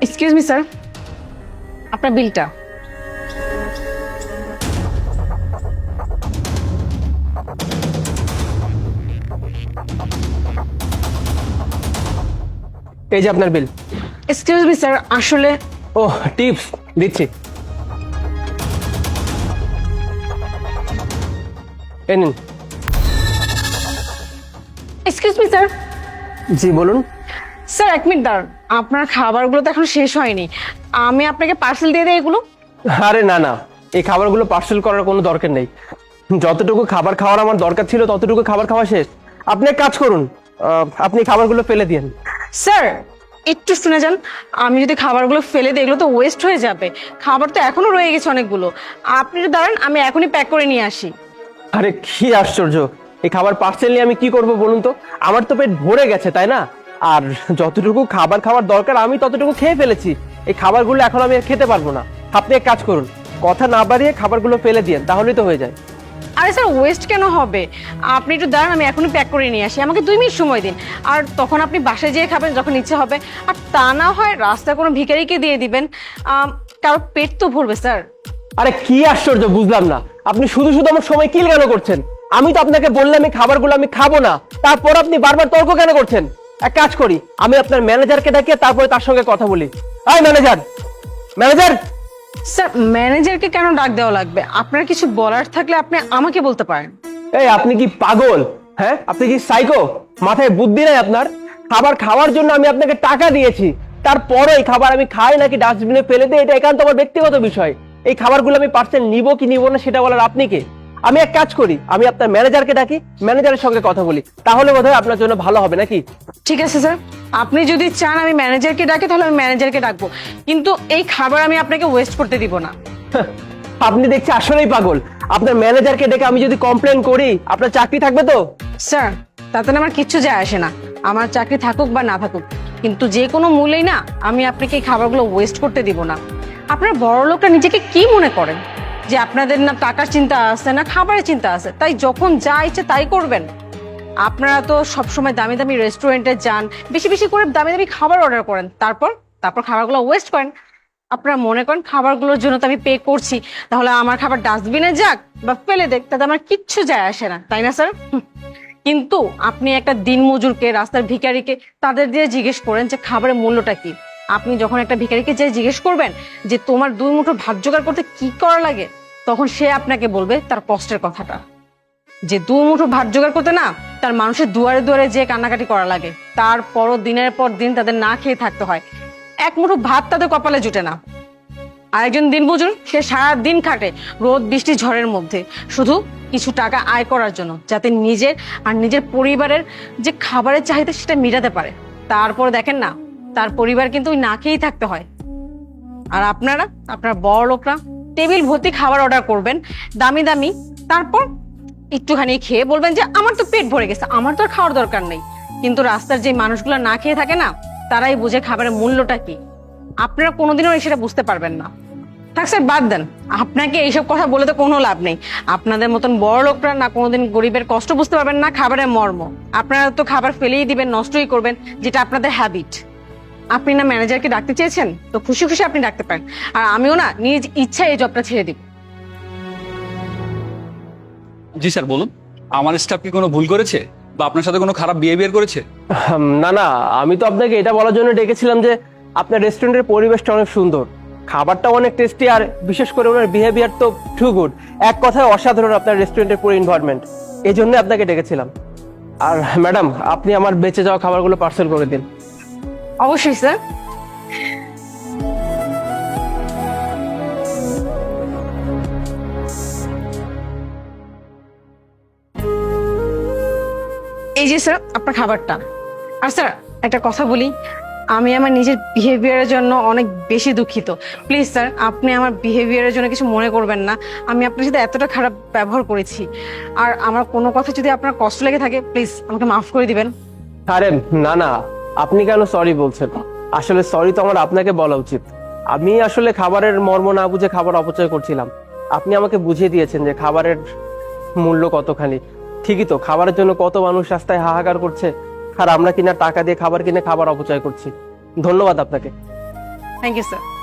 Excuse me sir, আপনার বিলটা। এই যে আপনার বিল। এক্সকিউজ মি স্যার, আসলে ও টিপস দিচ্ছি, এই নিন। Excuse me sir. জি বলুন। স্যার এক মিনিট দাঁড়ান, আপনার খাবারগুলো তো এখন শেষ হয়নি, আমি আপনাকে পার্সেল দিয়ে দিই এগুলো। আরে না না, এই খাবারগুলো পার্সেল করার কোনো দরকার নেই। যতটুকু খাবার খাওয়ার আমার দরকার ছিল ততটুকু খাবার খাওয়া শেষ। আপনি এক কাজ করুন, আপনি খাবারগুলো ফেলে দিন। স্যার একটু শুনে যান, আমি যদি খাবারগুলো ফেলে দিই এগুলো তো ওয়েস্ট হয়ে যাবে, খাবার তো এখনো রয়ে গেছে অনেকগুলো। আপনি একটু দাঁড়ান, আমি এখনই প্যাক করে নিয়ে আসি। আরে কি আশ্চর্য, এই খাবার পার্সেল নিয়ে আমি কি করব বলুন তো? আমার তো পেট ভরে গেছে তাই না? আর যতটুকু খাবার খাওয়ার দরকার আমি ততটুকু খেয়ে ফেলেছি। এই খাবারগুলো এখন আমি আর খেতে পারবো না। আপনি এক কাজ করুন, কথা না বাড়িয়ে খাবারগুলো ফেলে দিন, তাহলেই তো হয়ে যায়। আরে স্যার ওয়েস্ট কেন হবে, আপনি একটু দাঁড়ান, আমি এখনই প্যাক করে নিয়ে আসি, আমাকে 2 মিনিট সময় দিন। আর তখন আপনি বাসায় যেয়ে খাবেন যখন ইচ্ছে হবে। আর তা না হয় রাস্তায় কোনো ভিখারিকে দিয়ে দিবেন, কারো পেট তো ভরবে স্যার। আরে কি আশ্চর্য, বুঝলাম না আপনি শুধু শুধু আমার সময় কিল কেন করছেন? আমি তো আপনাকে বললাম এই খাবারগুলো আমি খাবো না, তারপর আপনি বারবার তর্ক কেন করছেন? এক কাজ করি, আমি আপনার ম্যানেজারকে ডাকিয়ে তারপরে তার সঙ্গে কথা বলি। এই ম্যানেজার, ম্যানেজার। স্যার ম্যানেজারকে কেন ডাক দেওয়া লাগবে? আপনার কিছু বলার থাকলে আপনি আমাকে বলতে পারেন। এই আপনি কি পাগল? হ্যাঁ আপনি কি সাইকো? মাথায় বুদ্ধি নাই আপনার? খাবার খাওয়ার জন্য আমি আপনাকে টাকা দিয়েছি, তারপরে এই খাবার আমি খাই নাকি ডাস্টবিনে ফেলে দিই এটা একান্ত আমার ব্যক্তিগত বিষয়। এই খাবারগুলো আমি পার্সেল নিব কি নিব না সেটা বলার আপনি কে? আমি এক কাজ করি, আমি আপনার ম্যানেজারকে ডাকি, ম্যানেজারের সঙ্গে কথা বলি, তাহলে বোধহয় আপনার জন্য ভালো হবে নাকি? ঠিক আছে স্যার, আপনি যদি চান আমি ম্যানেজারকে ডাকি তাহলে আমি ম্যানেজারকে ডাকবো, কিন্তু এই খাবার আমি আপনাকে ওয়েস্ট করতে দিব না। আপনি দেখছি আসলেই পাগল। আপনার ম্যানেজারকে ডেকে আমি যদি কমপ্লেন করি আপনার চাকরি থাকবে তো? স্যার তাতে আমার কিচ্ছু যায় আসে না, আমার চাকরি থাকুক বা না থাকুক, কিন্তু যে কোনো মূল্যেই না আমি আপনাকে এই খাবারগুলো ওয়েস্ট করতে দিব না। আপনার বড় লোকরা নিজেকে কি মনে করেন যে আপনাদের না টাকার চিন্তা আছে না খাবারের চিন্তা আছে, তাই যখন যা ইচ্ছে তাই করবেন? আপনারা তো সবসময় দামি দামি রেস্টুরেন্টে যান, বেশি বেশি করে দামি দামি খাবার অর্ডার করেন, তারপর তারপর খাবারগুলো ওয়েস্ট করেন। আপনারা মনে করেন খাবারগুলোর জন্য তো আমি পে করছি, তাহলে আমার খাবার ডাস্টবিনে যাক বা ফেলে দেখ তাতে আমার কিচ্ছু যায় আসে না, তাই না স্যার? কিন্তু আপনি একটা দিনমজুরকে, রাস্তার ভিখারিকে, তাদের দিয়ে জিজ্ঞেস করেন যে খাবারের মূল্যটা কি। আপনি যখন একটা ভিখারিকে যে জিজ্ঞেস করবেন যে তোমার 2 মুঠো ভাত জোগাড় করতে কি করা লাগে, তখন সে আপনাকে বলবে তার কষ্টের কথাটা, যে 2 মুঠো ভাত জোগাড় করতে না তার মানুষের দুয়ারে দুয়ারে যে কান্নাকাটি করা লাগে, তারপরও দিনের পর দিন তাদের না খেয়ে থাকতে হয়, 1 মুঠো ভাত তাদের কপালে জুটে না। আরেকজন দিনমজুর, সে সারা দিন খাটে রোদ বৃষ্টি ঝড়ের মধ্যে, শুধু কিছু টাকা আয় করার জন্য, যাতে নিজের আর নিজের পরিবারের যে খাবারের চাহিদা সেটা মেটাতে পারে। তারপর দেখেন না, তার পরিবার কিন্তু ওই না খেয়েই থাকতে হয়। আর আপনারা, আপনার বড় লোকরা টেবিল ভর্তি খাবার অর্ডার করবেন দামি দামি, তারপর একটুখানি খেয়ে বলবেন যে আমার তো পেট ভরে গেছে, আমার তো আর খাওয়ার দরকার নেই। কিন্তু রাস্তার যে মানুষগুলো না খেয়ে থাকে না, তারাই বুঝে খাবারের মূল্যটা কি। আপনারা কোনোদিনও সেটা বুঝতে পারবেন না। থাক স্যার, বাদ দেন, আপনাকে এইসব কথা বলে তো কোনো লাভ নেই। আপনাদের মতন বড় লোকরা না কোনোদিন গরিবের কষ্ট বুঝতে পারবেন না, খাবারের মর্ম। আপনারা তো খাবার ফেলেই দিবেন, নষ্টই করবেন, যেটা আপনাদের হ্যাবিট। আপনি না ম্যানেজারকে ডাকতে চেয়েছেন, তো খুশি খুশি আপনি ডাকতে পারেন, আর আমিও না নিজ ইচ্ছায় এই জবটা ছেড়ে দিব। জি স্যার বলুন, আমার স্টাফ কি কোনো ভুল করেছে বা আপনার সাথে কোনো খারাপ বিহেভিয়ার করেছে? না না, আমি তো আপনাকে এটা বলার জন্য ডেকেছিলাম যে আপনার রেস্টুরেন্টের পরিবেশটা অনেক সুন্দর, খাবারটা অনেক টেস্টি, আর বিশেষ করে ওনার বিহেভিয়ার তো টু গুড। এক কথায় অসাধারণ আপনার রেস্টুরেন্টের পুরো এনভায়রনমেন্ট, এই জন্য আপনাকে ডেকেছিলাম। আর ম্যাডাম, আপনি আমার বেঁচে যাওয়া খাবারগুলো পার্সেল করে দিন। অবশ্যই স্যার। এই যে স্যার আপনার খাবারটা। আর স্যার একটা কথা বলি, আমি আমার নিজের বিহেভিয়ারের জন্য অনেক বেশি দুঃখিত। প্লিজ স্যার, আপনি আমার বিহেভিয়ারের জন্য কিছু মনে করবেন না, আমি আপনার সাথে এতটা খারাপ ব্যবহার করেছি। আর আমার কোনো কথা যদি আপনার কষ্ট লেগে থাকে, প্লিজ আমাকে মাফ করে দিবেন। আরে না না, আপনি কেন সরি বলছেন? আসলে সরি তো আমার আপনাকে বলা উচিত। আমি আসলে খাবারের মর্ম না বুঝে খাবার অপচয় করছিলাম। আপনি আমাকে বুঝিয়ে দিয়েছেন যে খাবারের মূল্য কতখানি। ঠিকই তো, খাবারের জন্য কত মানুষ রাস্তায় হাহাকার করছে, আর আমরা কিনা টাকা দিয়ে খাবার কিনে খাবার অপচয় করছি। ধন্যবাদ আপনাকে। Thank you sir.